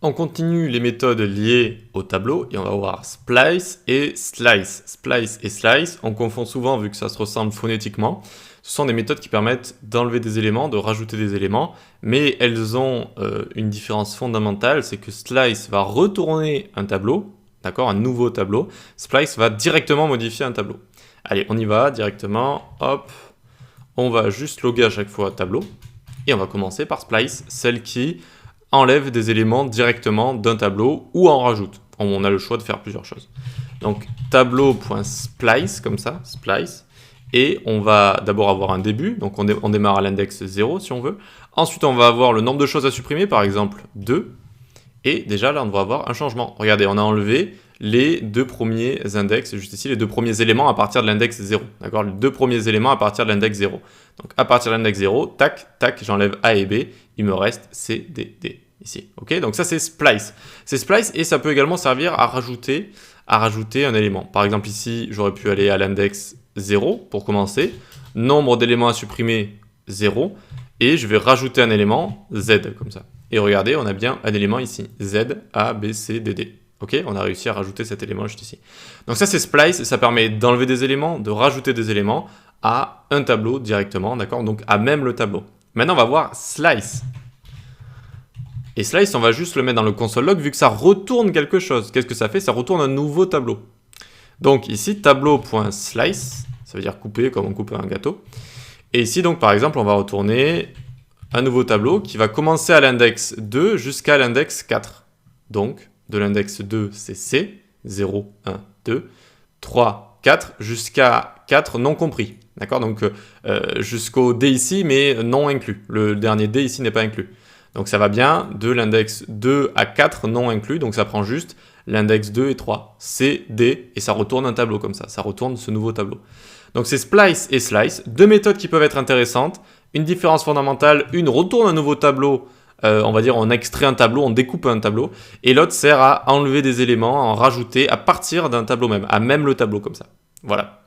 On continue les méthodes liées au tableau et on va voir splice et slice. Splice et slice, on confond souvent vu que ça se ressemble phonétiquement. Ce sont des méthodes qui permettent d'enlever des éléments, de rajouter des éléments, mais elles ont une différence fondamentale, c'est que slice va retourner un tableau, d'accord, un nouveau tableau. Splice va directement modifier un tableau. Allez, on y va directement, hop, on va juste loguer à chaque fois tableau. Et on va commencer par splice, celle qui enlève des éléments directement d'un tableau ou en rajoute. On a le choix de faire plusieurs choses. Donc tableau.splice, comme ça, splice. Et on va d'abord avoir un début, donc on démarre à l'index 0 si on veut. Ensuite, on va avoir le nombre de choses à supprimer, par exemple 2. Et déjà là, on va avoir un changement. Regardez, on a enlevé les deux premiers index, juste ici, les deux premiers éléments à partir de l'index 0. D'accord, les deux premiers éléments à partir de l'index 0. Donc à partir de l'index 0, tac, tac, j'enlève A et B, il me reste C, D, D. Ici, ok, donc ça c'est splice. C'est splice et ça peut également servir à rajouter un élément. Par exemple ici, j'aurais pu aller à l'index 0 pour commencer, nombre d'éléments à supprimer 0, et je vais rajouter un élément Z comme ça. Et regardez, on a bien un élément ici, Z, A, B, C, D, D. Ok, on a réussi à rajouter cet élément juste ici. Donc ça c'est splice, ça permet d'enlever des éléments, de rajouter des éléments à un tableau directement, d'accord, donc à même le tableau. Maintenant on va voir slice. Et slice, on va juste le mettre dans le console log vu que ça retourne quelque chose. Qu'est-ce que ça fait? Ça retourne un nouveau tableau. Donc ici, tableau.slice, ça veut dire couper comme on coupe un gâteau. Et ici, donc par exemple, on va retourner un nouveau tableau qui va commencer à l'index 2 jusqu'à l'index 4. Donc, de l'index 2, c'est C, 0, 1, 2, 3, 4, jusqu'à 4 non compris. D'accord? Donc jusqu'au D ici, mais non inclus. Le dernier D ici n'est pas inclus. Donc ça va bien de l'index 2 à 4 non inclus, donc ça prend juste l'index 2 et 3, C, D, et ça retourne un tableau comme ça retourne ce nouveau tableau. Donc c'est splice et slice, deux méthodes qui peuvent être intéressantes. Une différence fondamentale, une retourne un nouveau tableau, on va dire on extrait un tableau, on découpe un tableau, et l'autre sert à enlever des éléments, à en rajouter à partir d'un tableau même, à même le tableau comme ça. Voilà.